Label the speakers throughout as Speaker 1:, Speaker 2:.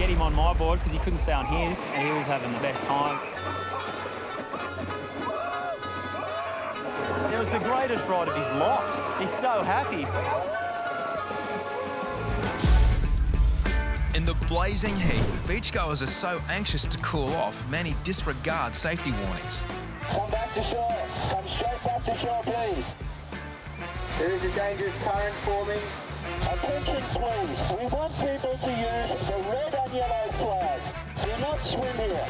Speaker 1: get him on my board because he couldn't stay on his, and he was having the best time.
Speaker 2: It was the greatest ride of his life. He's so happy.
Speaker 3: In the blazing heat, beachgoers are so anxious to cool off, many disregard safety warnings.
Speaker 4: Come back to shore. Come straight back to shore, please. There is a dangerous current forming. Attention, please. We want people to use the red and yellow flag. Do not swim here.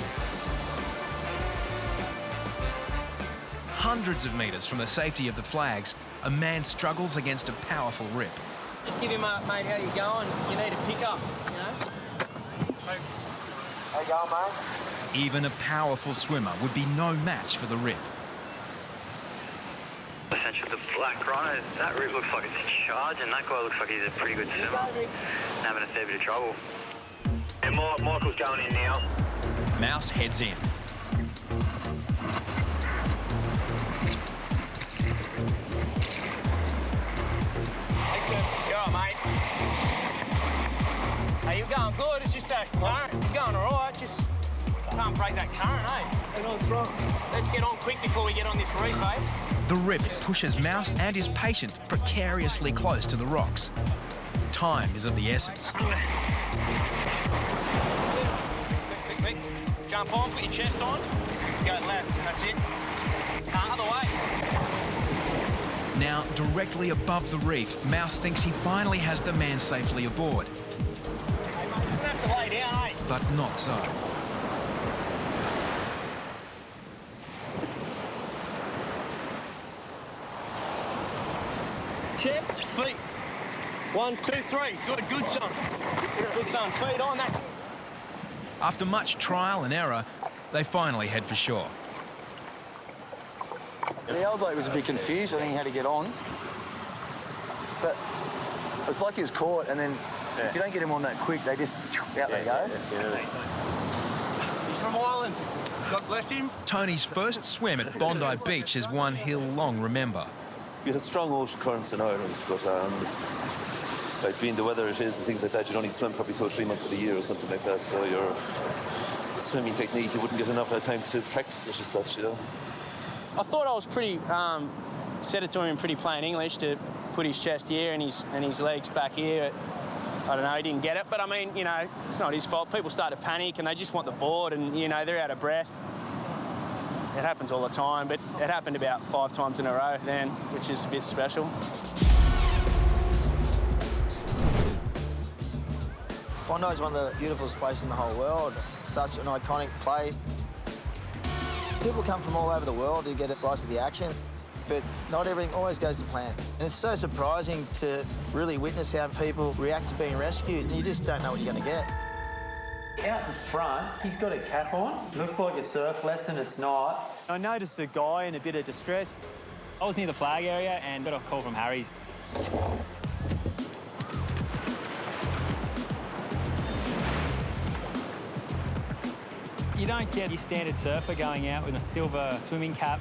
Speaker 3: Hundreds of metres from the safety of the flags, a man struggles against a powerful rip.
Speaker 5: Just give him a, mate, how you going? You need a pickup, you know?
Speaker 4: How you going, mate?
Speaker 3: Even a powerful swimmer would be no match for the rip.
Speaker 6: Essentially, the black rhino, that rip looks like it's charging. That guy looks like he's a pretty good swimmer. Having a fair bit of trouble. And Michael's going in now.
Speaker 3: Mouse heads in.
Speaker 5: You all right, mate? Hey, you're going good. It's just that current. You're going all right. Just can't break that current, eh? I know what's wrong. Let's get on quick before we get on this reef, eh?
Speaker 3: The rip pushes Mouse and his patient precariously close to the rocks. Time is of the essence.
Speaker 5: Quick. Jump on, put your chest on. Go left, that's it. Other way.
Speaker 3: Now, directly above the reef, Mouse thinks he finally has the man safely aboard.
Speaker 5: Hey, mate, you have to lay down, eh?
Speaker 3: But not so.
Speaker 5: Chest, feet. 1, 2, 3. Good son. Good son. Feet on that.
Speaker 3: After much trial and error, they finally head for shore.
Speaker 7: The old bloke was a bit confused. I think he had to get on. But it's like he was caught, and then if you don't get him on that quick, they just out they go.
Speaker 5: He's from Ireland. God bless him.
Speaker 3: Tony's first swim at Bondi Beach is one he'll long remember.
Speaker 8: You have strong ocean currents in Ireland, but like being the weather it is and things like that, you'd only swim probably 2 or 3 months of the year or something like that. So your swimming technique, you wouldn't get enough time to practice it as such, you know.
Speaker 5: I thought I was pretty, said it to him in pretty plain English to put his chest here and his legs back here. I don't know, he didn't get it, but I mean, you know, it's not his fault. People start to panic and they just want the board and, you know, they're out of breath. It happens all the time, but it happened about 5 times in a row then, which is a bit special.
Speaker 7: Bondi is one of the beautifulest places in the whole world. It's such an iconic place. People come from all over the world to get a slice of the action, but not everything always goes to plan. And it's so surprising to really witness how people react to being rescued, and you just don't know what you're going to get.
Speaker 1: Out in front, he's got a cap on. Looks like a surf lesson, it's not.
Speaker 2: I noticed a guy in a bit of distress.
Speaker 1: I was near the flag area and got a call from Harry's. You don't get your standard surfer going out with a silver swimming cap.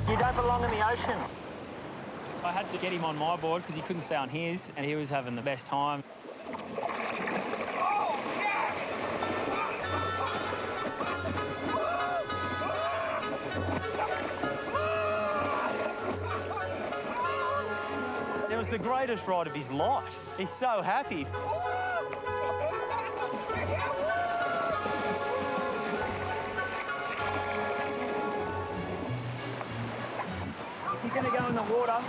Speaker 5: You don't belong in the ocean.
Speaker 1: I had to get him on my board because he couldn't stay on his, and he was having the best time.
Speaker 2: It was the greatest ride of his life. He's so happy.
Speaker 1: If you're going to go in the water,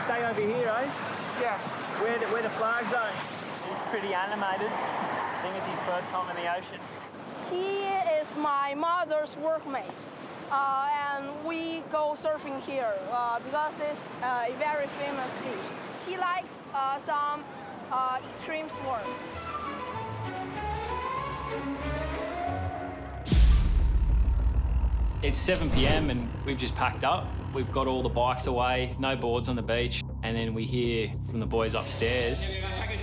Speaker 1: stay over here, eh?
Speaker 5: Yeah.
Speaker 1: Where the flags are. He's pretty animated. I think it's his first time in the ocean.
Speaker 9: He is my mother's workmate, and we go surfing here because it's a very famous beach. He likes some extreme sports.
Speaker 1: It's 7 p.m. and we've just packed up. We've got all the bikes away, no boards on the beach, and then we hear from the boys upstairs.
Speaker 5: He's waving.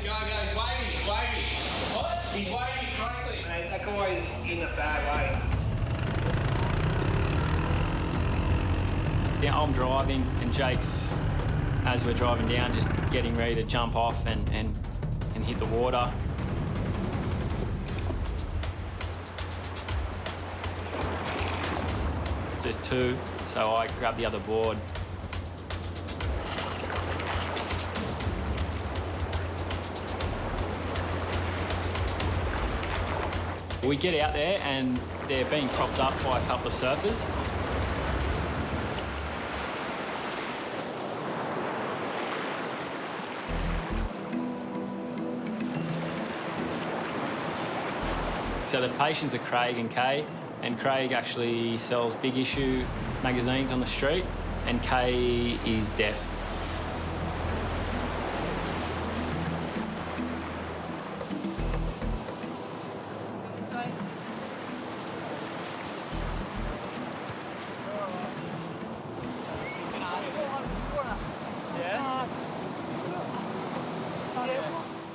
Speaker 5: He's waving correctly. Mate, that guy's in a bad way.
Speaker 1: Yeah, I'm driving and Jake's, as we're driving down, just getting ready to jump off and hit the water. Just two, so I grabbed the other board. We get out there and they're being propped up by a couple of surfers. So the patients are Craig and Kay, and Craig actually sells big issue magazines on the street, and Kay is deaf.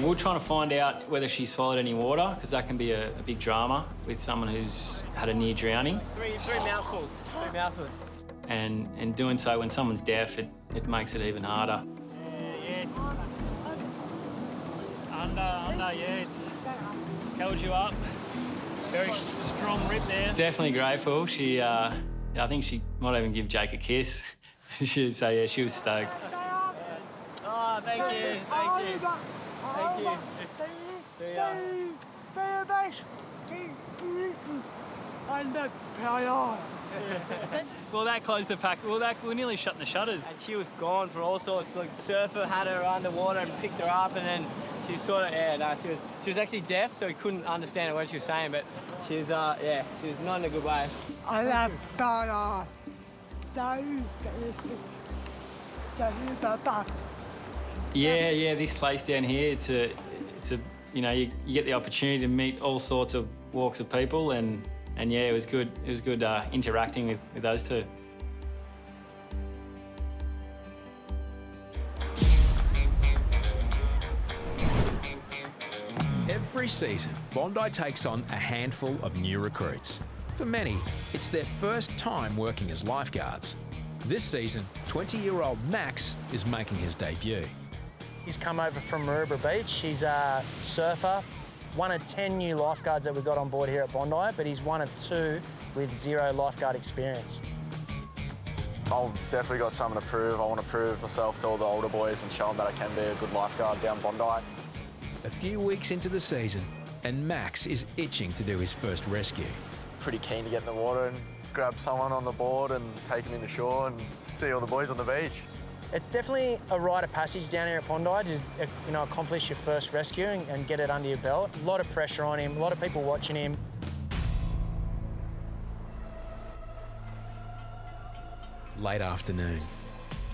Speaker 1: We're trying to find out whether she swallowed any water, because that can be a big drama with someone who's had a near drowning.
Speaker 2: Three mouthfuls.
Speaker 1: And doing so when someone's deaf, it makes it even harder.
Speaker 2: Yeah. Under, yeah, it's held you up. Very strong rip there.
Speaker 1: Definitely grateful. She, I think she might even give Jake a kiss. She would say, yeah, she was stoked.
Speaker 2: Oh, thank you. Thank you. Well, that closed the pack. Well, we're nearly shutting the shutters. And she was gone for all sorts. Like, surfer had her underwater and picked her up, and then she was sort of, she was actually deaf, so we couldn't understand what she was saying, but she was, she was not in a good way.
Speaker 10: I love Dada.
Speaker 1: Yeah, this place down here, it's a, you know, you get the opportunity to meet all sorts of walks of people, and yeah, it was good. It was good interacting with those two.
Speaker 3: Every season, Bondi takes on a handful of new recruits. For many, it's their first time working as lifeguards. This season, 20-year-old Max is making his debut.
Speaker 5: He's come over from Maroubra Beach. He's a surfer, one of 10 new lifeguards that we've got on board here at Bondi, but he's one of 2 with 0 lifeguard experience.
Speaker 11: I've definitely got something to prove. I want to prove myself to all the older boys and show them that I can be a good lifeguard down Bondi.
Speaker 3: A few weeks into the season, and Max is itching to do his first rescue.
Speaker 11: Pretty keen to get in the water and grab someone on the board and take them into shore and see all the boys on the beach.
Speaker 5: It's definitely a rite of passage down here at Bondi to, you know, accomplish your first rescue and get it under your belt. A lot of pressure on him, a lot of people watching him.
Speaker 3: Late afternoon.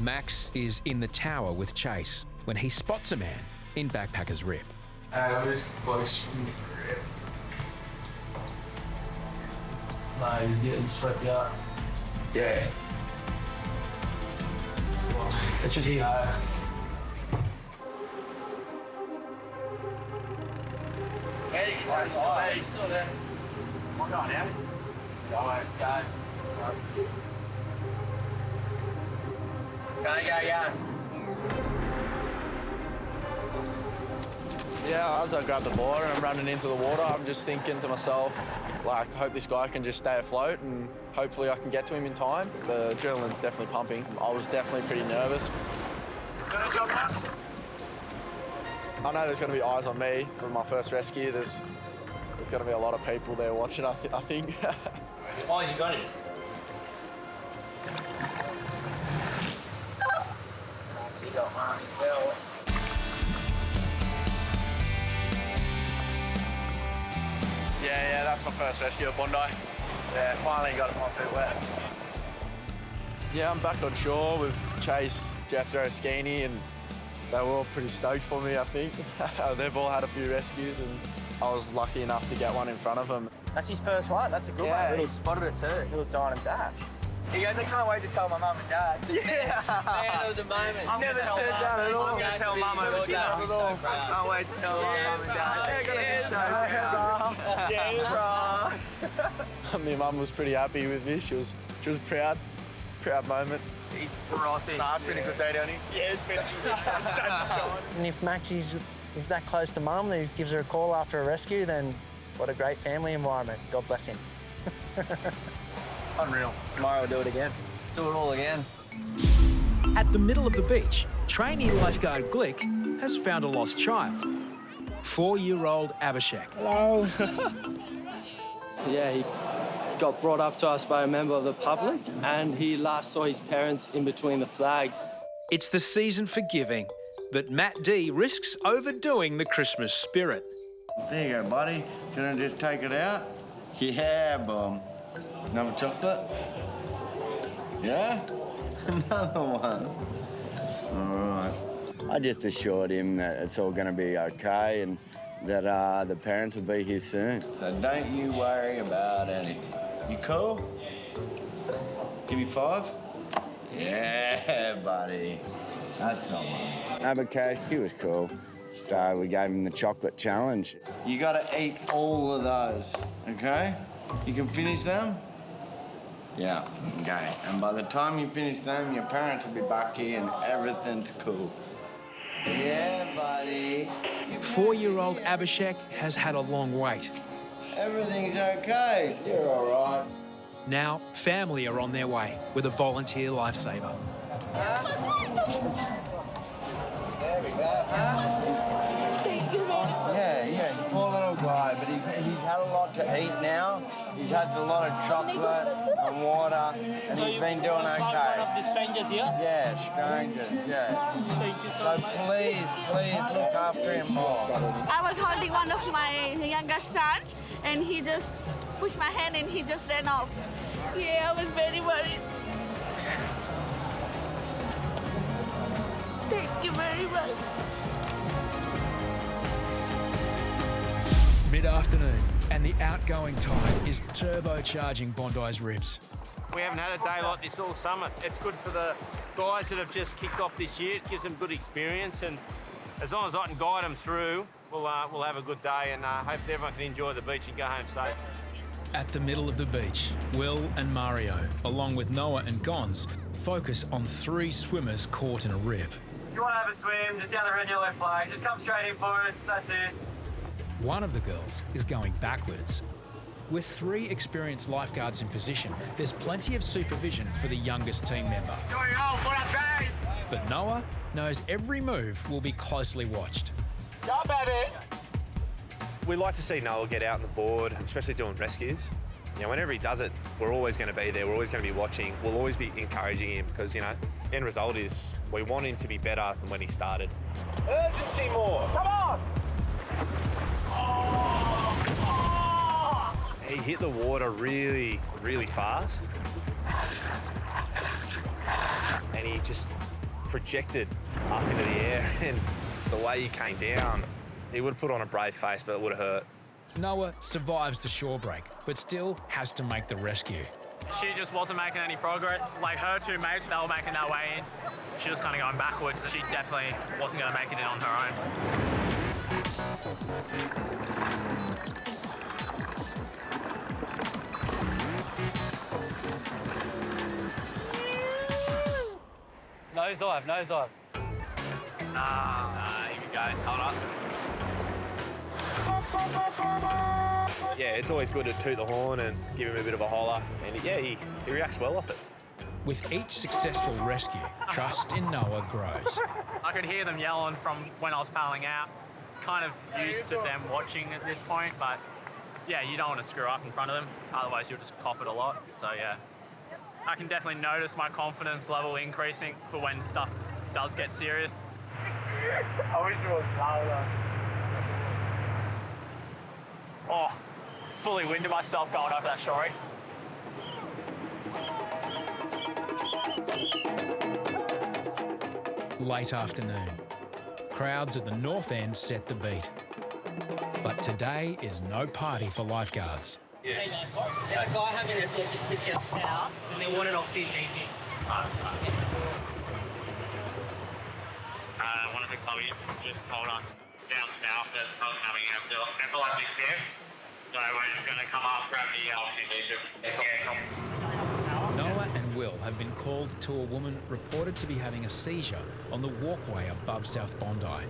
Speaker 3: Max is in the tower with Chase when he spots a man in Backpacker's Rip.
Speaker 11: This bloke's
Speaker 5: No, he's getting swept out.
Speaker 11: yeah.
Speaker 5: It's just here.
Speaker 11: He's still there. I'm going out. Go. Yeah, as I grab the board and I'm running into the water, I'm just thinking to myself, like, hope this guy can just stay afloat and hopefully I can get to him in time. The adrenaline's definitely pumping. I was definitely pretty nervous. I know there's going to be eyes on me for my first rescue. There's going to be a lot of people there watching, I think.
Speaker 5: Oh, you got it.
Speaker 11: Yeah, that's my first rescue at Bondi. Yeah, finally got my feet wet. Yeah, I'm back on shore with Chase, Jethro, Skeeny, and they were all pretty stoked for me, I think. They've all had a few rescues, and I was lucky enough to get one in front of them.
Speaker 5: That's his first one. That's a good one.
Speaker 11: Yeah,
Speaker 5: He spotted it too. Little dine and dash.
Speaker 11: He goes, I can't wait to tell my mum and dad. Yeah.
Speaker 5: Man of the moment.
Speaker 11: I've never said that at all. I'm going to tell mum over that. I can't wait to tell my mum and dad. They're going to be so proud. Yeah, bro. My mum was pretty happy with me. She was proud. Proud moment. He's frothing. Nah, it's been a good day, down here. Yeah, it's been a good day.
Speaker 5: And if Max is
Speaker 2: he's that close to mum, he gives her a call after a rescue, then what a great family environment. God bless him.
Speaker 5: Unreal.
Speaker 2: Tomorrow we'll do it again.
Speaker 5: Do it all again.
Speaker 3: At the middle of the beach, trainee lifeguard Glick has found a lost child. 4-year-old Abhishek.
Speaker 2: Hello. Yeah, he got brought up to us by a member of the public, and he last saw his parents in between the flags.
Speaker 3: It's the season for giving, but Matt D risks overdoing the Christmas spirit.
Speaker 12: There you go, buddy. Gonna just take it out? Yeah, bum. Another chocolate? Yeah? Another one. All right. I just assured him that it's all gonna be okay and that the parents will be here soon. So don't you worry about anything. You cool? Give me 5? Yeah, buddy. That's not one. Abhishek, he was cool. So we gave him the chocolate challenge. You gotta eat all of those, okay? You can finish them? Yeah, okay. And by the time you finish them, your parents will be back here and everything's cool. Yeah, buddy.
Speaker 3: 4-year-old Abhishek has had a long wait.
Speaker 12: Everything's okay. You're all right.
Speaker 3: Now, family are on their way with a volunteer lifesaver.
Speaker 12: There we go. Yeah, poor little guy, but he's had a lot to eat now. He's had a lot of chocolate and water, and he's been doing okay.
Speaker 2: The strangers here?
Speaker 12: Yeah, strangers, yeah. So please look after him more.
Speaker 13: I was holding one of my youngest son, and he just pushed my hand and he just ran off. Yeah, I was very worried. Thank you very much.
Speaker 3: Mid-afternoon, and the outgoing tide is turbocharging Bondi's ribs.
Speaker 5: We haven't had a day like this all summer. It's good for the guys that have just kicked off this year. It gives them good experience, and as long as I can guide them through, we'll have a good day, and hope everyone can enjoy the beach and go home safe.
Speaker 3: At the middle of the beach, Will and Mario, along with Noah and Gons, focus on 3 swimmers caught in a rip.
Speaker 2: If you want to have a swim, just down the red yellow flag, just come straight in for us, that's it.
Speaker 3: One of the girls is going backwards. With 3 experienced lifeguards in position, there's plenty of supervision for the youngest team member. But Noah knows every move will be closely watched.
Speaker 2: Go, baby!
Speaker 14: We like to see Noah get out on the board, especially doing rescues. You know, whenever he does it, we're always going to be there. We're always going to be watching. We'll always be encouraging him because, you know, the end result is we want him to be better than when he started.
Speaker 2: Urgency more, come on!
Speaker 14: He hit the water really, really fast. And he just projected up into the air. And the way he came down, he would have put on a brave face, but it would have hurt.
Speaker 3: Noah survives the shore break, but still has to make the rescue.
Speaker 2: She just wasn't making any progress. Like her 2 mates, they were making their way in. She was kind of going backwards, so she definitely wasn't going to make it in on her own. Nose dive, nose dive.
Speaker 14: Here we go, hold up. Yeah, it's always good to toot the horn and give him a bit of a holler. And yeah, he reacts well off it.
Speaker 3: With each successful rescue, trust in Noah grows.
Speaker 2: I could hear them yelling from when I was paddling out. Kind of used to them watching at this point, but yeah, you don't want to screw up in front of them, otherwise you'll just cop it a lot. So yeah, I can definitely notice my confidence level increasing for when stuff does get serious. I wish it was louder. Oh, fully winded myself going over that shorey.
Speaker 3: Late afternoon. Crowds at the north end set the beat. But today is no party for lifeguards.
Speaker 2: Hey, a guy having a sit just now, and they want an oxygen GP.
Speaker 6: One of the clubbies, just hold on. Down south, that's not coming out still. Epileptic there. So we're just going to come up, grab the oxygen GP.
Speaker 3: Noah and Will have been called to a woman reported to be having a seizure on the walkway above South Bondi.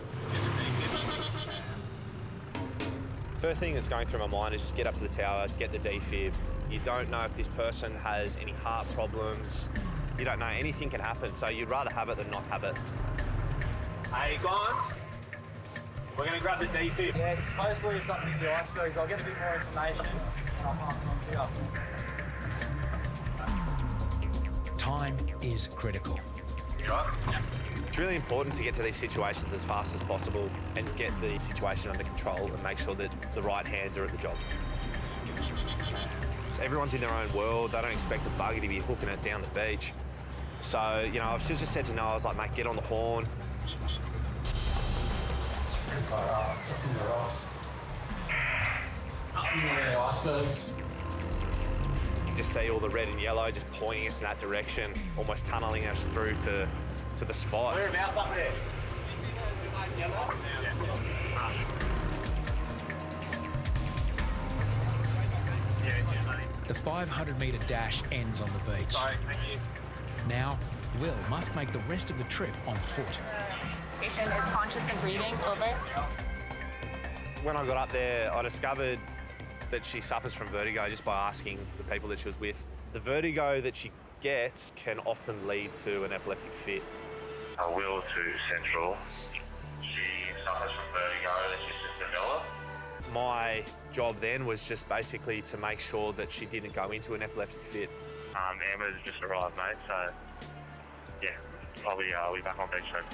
Speaker 14: First thing that's going through my mind is just get up to the tower, get the defib. You don't know if this person has any heart problems. You don't know, anything can happen, so you'd rather have it than not have it. Hey, guys, we're going to grab the defib.
Speaker 2: Yeah, it's supposedly something in the icebergs. I'll get a bit more information and I'll pass it on to you.
Speaker 3: Time is critical.
Speaker 14: It's really important to get to these situations as fast as possible and get the situation under control and make sure that the right hands are at the job. Everyone's in their own world. They don't expect a buggy to be hooking it down the beach. So, you know, I've just said to Noah, I was like, mate, get on the horn. You just see all the red and yellow just pointing us in that direction, almost tunnelling us through to the spot.
Speaker 2: Whereabouts up there?
Speaker 3: The 500-metre dash ends on the beach.
Speaker 14: Sorry, thank you.
Speaker 3: Now, Will must make the rest of the trip on foot.
Speaker 15: Patient is conscious and breathing, over.
Speaker 14: When I got up there, I discovered that she suffers from vertigo just by asking the people that she was with. The vertigo that she gets can often lead to an epileptic fit.
Speaker 6: Will to Central. She suffers from vertigo that she's just developed.
Speaker 14: My job then was just basically to make sure that she didn't go into an epileptic fit.
Speaker 6: Amber's just arrived, mate, so yeah, I'll be back on beach soon.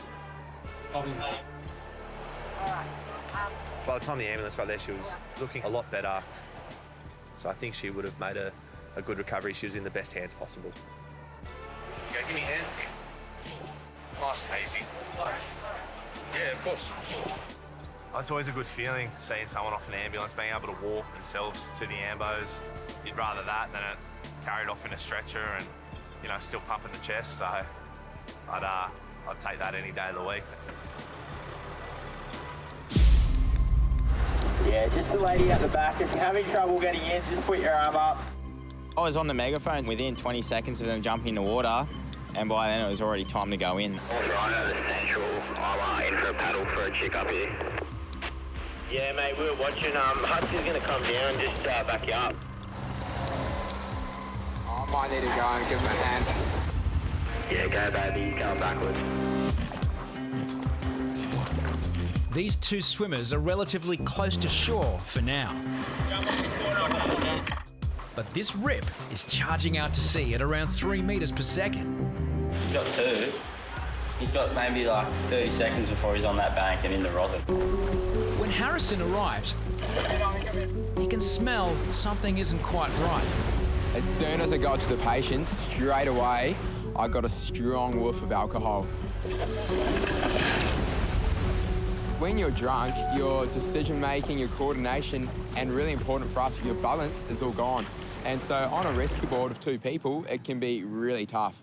Speaker 14: By the time the ambulance got there, she was looking a lot better. So I think she would have made a good recovery. She was in the best hands possible.
Speaker 6: Okay, give me a hand. Nice and easy. Yeah, of course.
Speaker 14: It's always a good feeling seeing someone off an ambulance, being able to walk themselves to the ambos. You'd rather that than it carried off in a stretcher and, you know, still pumping the chest. So I'd take that any day of the week.
Speaker 2: Yeah, just the lady at the back. If you're having trouble getting in, just put your arm up.
Speaker 16: I was on the megaphone within 20 seconds of them jumping in the water, and by then it was already time to go in.
Speaker 6: Right over the Central. I'm in for a paddle for a chick up here. Yeah, mate, we were watching. Hudson's going to come down and just back you up.
Speaker 17: I might need to go and give him a hand.
Speaker 6: Yeah, go, baby. He's going backwards.
Speaker 3: These two swimmers are relatively close to shore for now. But this rip is charging out to sea at around 3 metres per second.
Speaker 18: He's got two. He's got maybe like 30 seconds before he's on that bank and in the rosin.
Speaker 3: When Harrison arrives, he can smell something isn't quite right.
Speaker 17: As soon as I got to the patient, straight away, I got a strong whiff of alcohol. When you're drunk, your decision-making, your coordination, and really important for us, your balance is all gone. And so on a rescue board of two people, it can be really tough.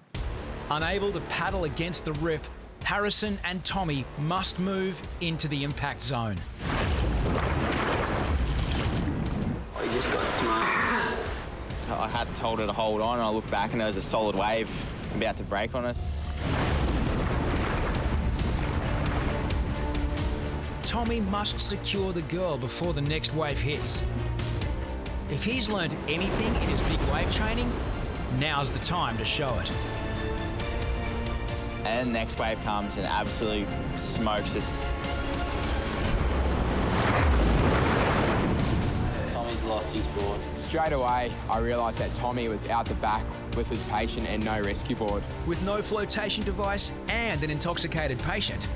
Speaker 3: Unable to paddle against the rip, Harrison and Tommy must move into the impact zone.
Speaker 18: I just got smart.
Speaker 16: I had told her to hold on, and I looked back and there was a solid wave about to break on us.
Speaker 3: Tommy must secure the girl before the next wave hits. If he's learned anything in his big wave training, now's the time to show it.
Speaker 16: And the next wave comes and absolutely smokes us.
Speaker 18: Tommy's lost his board.
Speaker 17: Straight away, I realised that Tommy was out the back with his patient and no rescue board.
Speaker 3: With no flotation device and an intoxicated patient,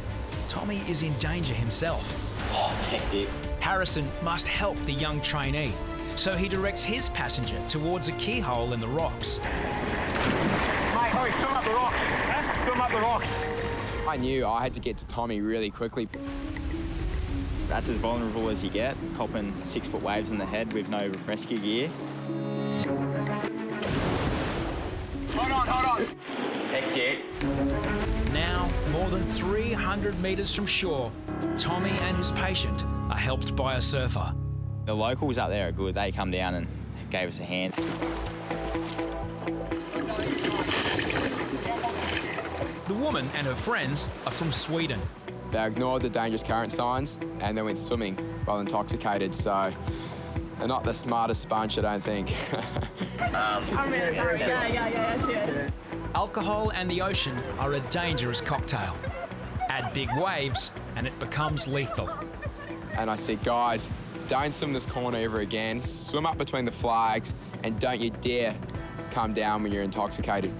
Speaker 3: Tommy is in danger himself.
Speaker 18: Oh, hectic.
Speaker 3: Harrison must help the young trainee, so he directs his passenger towards a keyhole in the rocks.
Speaker 2: Mate, hurry, swim up the rocks. Huh? Swim up the rocks.
Speaker 17: I knew I had to get to Tommy really quickly.
Speaker 16: That's as vulnerable as you get, copping 6-foot waves in the head with no rescue gear.
Speaker 2: Hold on.
Speaker 18: Hectic.
Speaker 3: Now, more than 300 metres from shore, Tommy and his patient are helped by a surfer.
Speaker 16: The locals up there are good. They come down and gave us a hand.
Speaker 3: The woman and her friends are from Sweden.
Speaker 17: They ignored the dangerous current signs and they went swimming. while intoxicated, so they're not the smartest bunch, I don't think.
Speaker 13: I'm really sorry. Yeah.
Speaker 3: Alcohol and the ocean are a dangerous cocktail. Add big waves and it becomes lethal.
Speaker 17: And I said, guys, don't swim this corner ever again. Swim up between the flags and don't you dare come down when you're intoxicated.